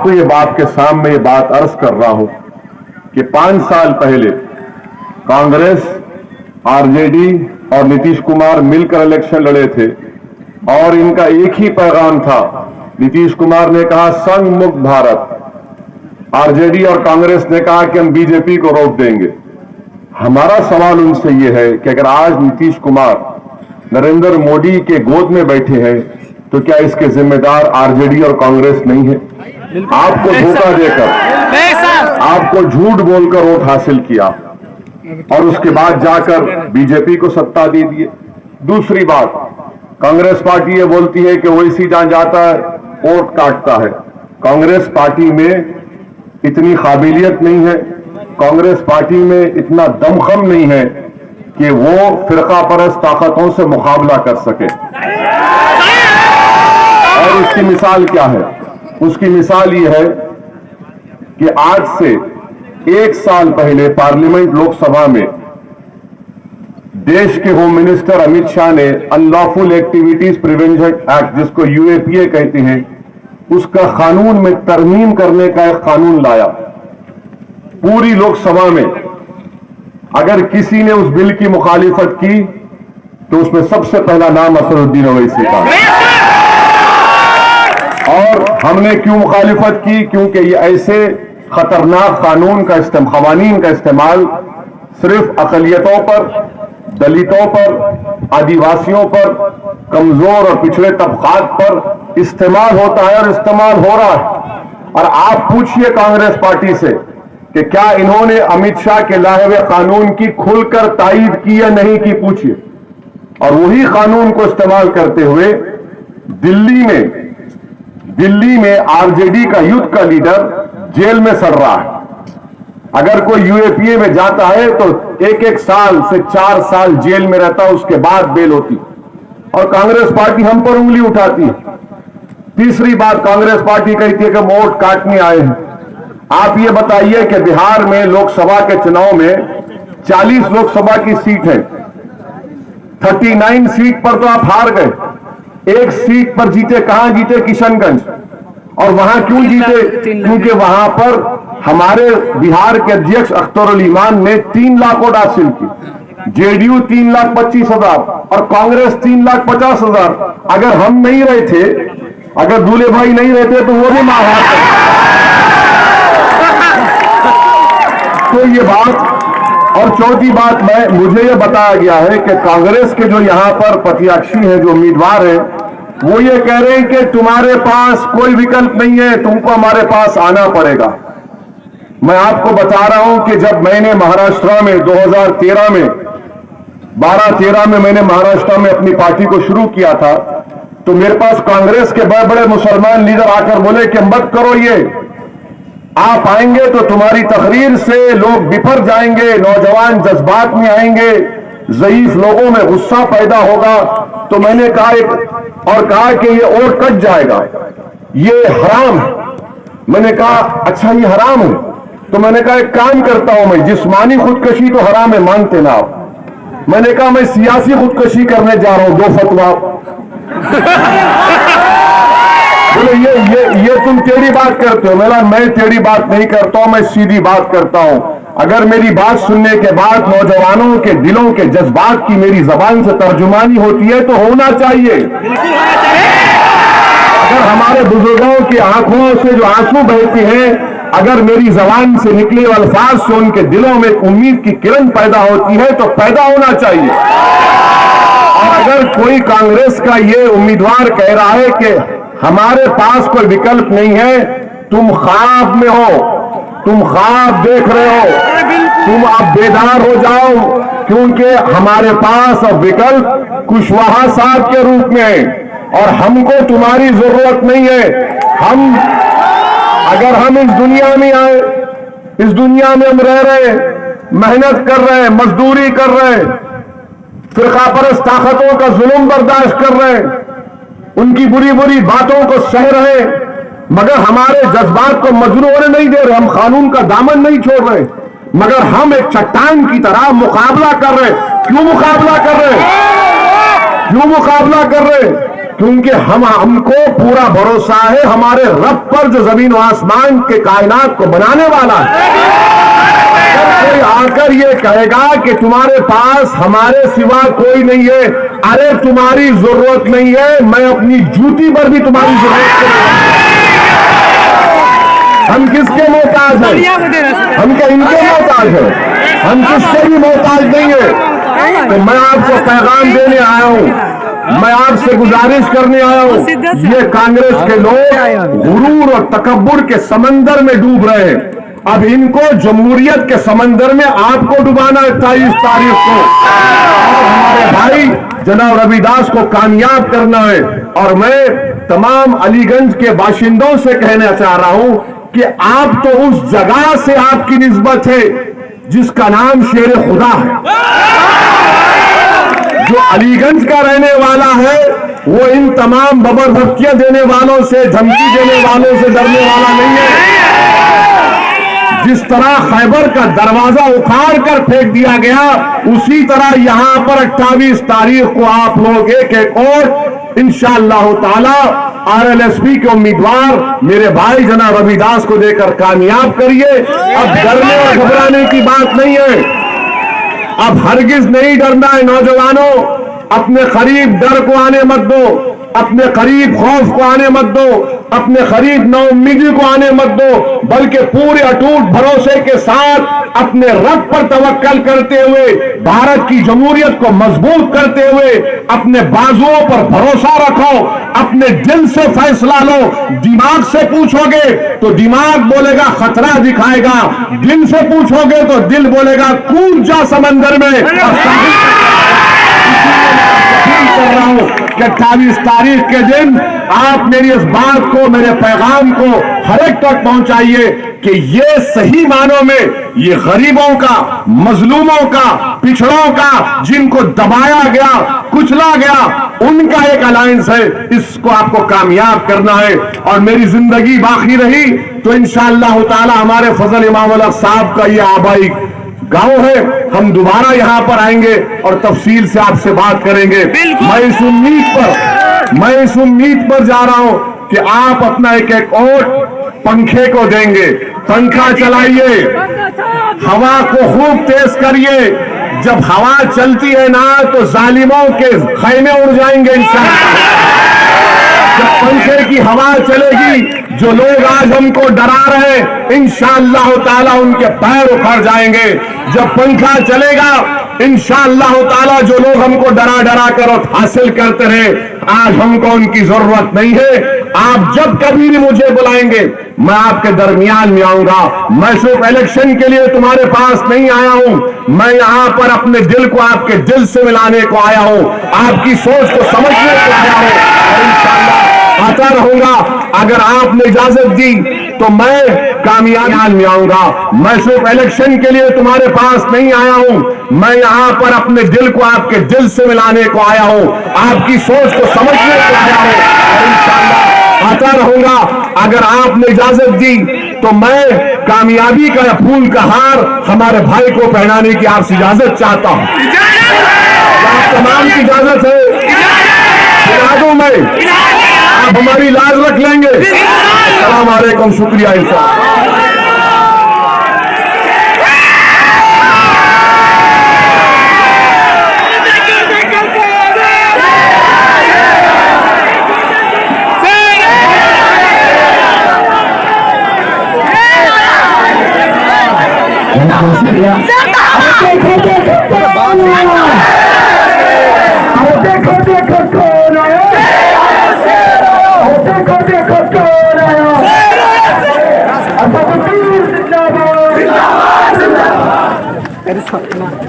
आपको ये बात के सामने ये बात अर्ज कर रहा हूं कि 5 साल पहले कांग्रेस, आरजेडी और नीतीश कुमार मिलकर इलेक्शन लड़े थे और इनका एक ही पैगाम था। नीतीश कुमार ने कहा संघ मुक्त भारत, आरजेडी और कांग्रेस ने कहा कि हम बीजेपी को रोक देंगे। हमारा सवाल उनसे यह है कि अगर आज नीतीश कुमार नरेंद्र मोदी के गोद में बैठे हैं तो क्या इसके जिम्मेदार आरजेडी और कांग्रेस नहीं है? आपको धोखा देकर, आपको झूठ बोलकर वोट हासिल किया और उसके बाद जाकर बीजेपी को सत्ता दे दिए। दूसरी बात, कांग्रेस पार्टी ये बोलती है कि ओवैसी जहां जाता है वोट काटता है। कांग्रेस पार्टी में इतनी काबिलियत नहीं है, कांग्रेस पार्टी में इतना दमखम नहीं है कि वो फिरका परस्त ताकतों से मुकाबला कर सके। और उसकी मिसाल क्या है? उसकी मिसाल ये है कि आज से 1 साल पहले पार्लियामेंट लोकसभा में देश के होम मिनिस्टर अमित शाह ने अनलॉफुल एक्टिविटीज प्रिवेंशन एक्ट, जिसको यूएपीए कहते हैं, उसका कानून में तरमीम करने का एक कानून लाया। पूरी लोकसभा में अगर किसी ने उस बिल की मुखालिफत की तो उसमें सबसे पहला नाम असदुद्दीन ओवैसी का। और हमने क्यों मुखालिफत की? क्योंकि ये ऐसे खतरनाक कानून का कवानीन का इस्तेमाल सिर्फ अकलियतों पर, दलितों पर, आदिवासियों पर, कमजोर और पिछड़े तबकात पर इस्तेमाल होता है और इस्तेमाल हो रहा है। और आप पूछिए कांग्रेस पार्टी से कि क्या इन्होंने अमित शाह के लाए हुए कानून की खुलकर तायीद की या नहीं की, पूछिए। और वही कानून को इस्तेमाल करते हुए दिल्ली में आरजेडी का यूथ का लीडर जेल में सड़ रहा है। अगर कोई यूएपीए में जाता है तो 1-1 साल से 4 साल जेल में रहता, उसके बाद बेल होती। और कांग्रेस पार्टी हम पर उंगली उठाती है। तीसरी बात, कांग्रेस पार्टी कहती है कि वोट काटने आए हैं। आप ये बताइए कि बिहार में लोकसभा के चुनाव में 40 लोकसभा की सीट है, 39 सीट पर तो आप हार गए। एक सीट पर जीते, कहां जीते? किशनगंज। और वहां क्यों जीते? क्योंकि वहां पर हमारे बिहार के अध्यक्ष अख्तर अली ईमान ने 3 लाख वोट हासिल की, जेडीयू 3,25,000 और कांग्रेस 3,50,000। अगर हम नहीं रहे थे, अगर दूल्हे भाई नहीं रहते तो वो भी मार तो ये बात। और चौथी बात, मुझे ये बताया गया है कि कांग्रेस के जो यहां पर प्रत्याशी हैं, जो उम्मीदवार हैं, वो ये कह रहे हैं कि तुम्हारे पास कोई विकल्प नहीं है, तुमको हमारे पास आना पड़ेगा। मैं आपको बता रहा हूं कि जब मैंने महाराष्ट्र में 2013 में 12-13 में मैंने महाराष्ट्र में अपनी पार्टी को शुरू किया था, तो मेरे पास कांग्रेस के बड़े बड़े मुसलमान लीडर आकर बोले कि मत करो ये, आप आएंगे तो तुम्हारी तकरीर से लोग बिफर जाएंगे, नौजवान जज्बात में आएंगे, ज़ईफ लोगों में गुस्सा पैदा होगा। तो मैंने कहा कि ये और कट जाएगा, ये हराम है। मैंने कहा अच्छा ये हराम है, तो मैंने कहा एक काम करता हूं मैं, जिस्मानी खुदकशी तो हराम है, मानते ना आप। मैंने कहा मैं सियासी खुदकशी करने जा रहा हूं, 2 फतवा। बोले ये तुम टेढ़ी बात करते हो। मैं टेढ़ी बात नहीं करता हूं, मैं सीधी बात करता हूं। अगर मेरी बात सुनने के बाद नौजवानों के दिलों के जज्बात की मेरी जबान से तर्जुमानी होती है तो होना चाहिए। अगर हमारे बुजुर्गों की आंखों से जो आंसू बहते हैं, अगर मेरी जबान से निकले अल्फाज से उनके दिलों में उम्मीद की किरण पैदा होती है तो पैदा होना चाहिए। और अगर कोई कांग्रेस का ये उम्मीदवार कह रहा है कि हमारे पास कोई विकल्प नहीं है, तुम ख्वाब में हो, तुम ख्वाब देख रहे हो, तुम अब बेदार हो जाओ, क्योंकि हमारे पास अब विकल्प कुशवाहा साहब के रूप में है और हमको तुम्हारी जरूरत नहीं है। अगर हम इस दुनिया में आए, इस दुनिया में हम रह रहे हैं, मेहनत कर रहे हैं, मजदूरी कर रहे हैं, फिरका परस्त ताकतों का जुल्म बर्दाश्त कर रहे हैं, उनकी बुरी बुरी बातों को सह रहे हैं, मगर हमारे जज्बात को मजबूर होने नहीं दे रहे, हम कानून का दामन नहीं छोड़ रहे, मगर हम एक चट्टान की तरह मुकाबला कर रहे हैं। क्यों मुकाबला कर रहे हैं? क्यों मुकाबला कर रहे हैं? क्योंकि हमको पूरा भरोसा है हमारे रब पर जो जमीन और आसमान के कायनात को बनाने वाला है। जब कोई आकर ये कहेगा कि तुम्हारे पास हमारे सिवा कोई नहीं है, अरे तुम्हारी जरूरत नहीं है, मैं अपनी जूती पर भी तुम्हारी जरूरत नहीं। हम किसके मोहताज हैं? हम क्या इनके मोहताज हैं? हम किसके भी मोहताज नहीं है। तो मैं आपको पैगाम देने आया हूं, मैं आपसे गुजारिश करने आया हूं, ये कांग्रेस के लोग गुरूर और तकब्बुर के समंदर में डूब रहे हैं। अब इनको जमहूरियत के समंदर में आपको डुबाना है 23 तारीख को। और हमारे भाई जनाब रविदास को कामयाब करना है। और मैं तमाम अलीगंज के बाशिंदों से कहना चाह रहा हूं कि आप तो उस जगह से आपकी निस्बत है जिसका नाम शेर खुदा है। जो अलीगंज का रहने वाला है वो इन तमाम बबर धमकियां देने वालों से, धमकी देने वालों से डरने वाला नहीं है। जिस तरह खैबर का दरवाजा उखाड़ कर फेंक दिया गया, उसी तरह यहां पर 28 तारीख को आप लोग एक और इंशाअल्लाह ताला RLSP के उम्मीदवार मेरे भाई जनाब रविदास को देकर कामयाब करिए। अब डरने और घबराने की बात नहीं है, अब हरगिज नहीं डरना है। नौजवानों, अपने करीब डर को आने मत दो, अपने करीब खौफ को आने मत दो, अपने करीब नाउम्मीदी को आने मत दो, बल्कि पूरे अटूट भरोसे के साथ अपने रब पर तवक्कल करते हुए, भारत की जमहूरियत को मजबूत करते हुए अपने बाजुओं पर भरोसा रखो, अपने दिल से फैसला लो। दिमाग से पूछोगे तो दिमाग बोलेगा खतरा दिखाएगा, दिल से पूछोगे तो दिल बोलेगा कूद जा समंदर में। कर रहा हूं कि 28 तारीख के दिन आप मेरी इस बात को, मेरे पैगाम को हर एक तक पहुंचाइए कि ये सही मानों में ये गरीबों का, मजलूमों का, पिछड़ों का, जिनको दबाया गया, कुचला गया, उनका एक अलायंस है। इसको आपको कामयाब करना है। और मेरी जिंदगी बाकी रही तो इंशाअल्लाह ताला हमारे फजल इमाम साहब का ये आबाई गांव है, हम दोबारा यहां पर आएंगे और तफसील से आपसे बात करेंगे। मैं इस उम्मीद पर जा रहा हूं कि आप अपना एक वोट पंखे को देंगे। पंखा चलाइए, हवा को खूब तेज करिए। जब हवा चलती है ना तो जालिमों के खैमे उड़ जाएंगे इंशाअल्लाह। जब पंखे की हवा चलेगी, जो लोग आज हमको डरा रहे हैं इंशाअल्लाह ताला उनके पैर उखड़ जाएंगे। जब पंखा चलेगा इंशाअल्लाह ताला जो लोग हमको डरा डरा कर हासिल करते रहे, आज हमको उनकी जरूरत नहीं है। आप जब कभी भी मुझे बुलाएंगे मैं आपके दरमियान में आऊंगा। मैं सिर्फ इलेक्शन के लिए तुम्हारे पास नहीं आया हूं, मैं यहां पर अपने दिल को आपके दिल से मिलाने को आया हूं, आपकी सोच को समझने को आया हूं। और इंशाअल्लाह आता रहूंगा। अगर आपने इजाजत दी तो मैं कामयाबी में आऊंगा। मैं सिर्फ इलेक्शन के लिए तुम्हारे पास नहीं आया हूं, मैं यहां पर अपने दिल को आपके दिल से मिलाने को आया हूं, आपकी सोच को समझने को आया हूं। और इंशाअल्लाह आता रहूंगा। अगर आपने इजाजत दी तो मैं कामयाबी का फूल का हार हमारे भाई को पहनाने की आपसे इजाजत चाहता हूं। आप तमाम की इजाजत है, दिला दूं मैं, आप हमारी लाज रख लेंगे। अस्सलाम वालेकुम, शुक्रिया इंशाअल्लाह।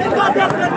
जिंदाबाद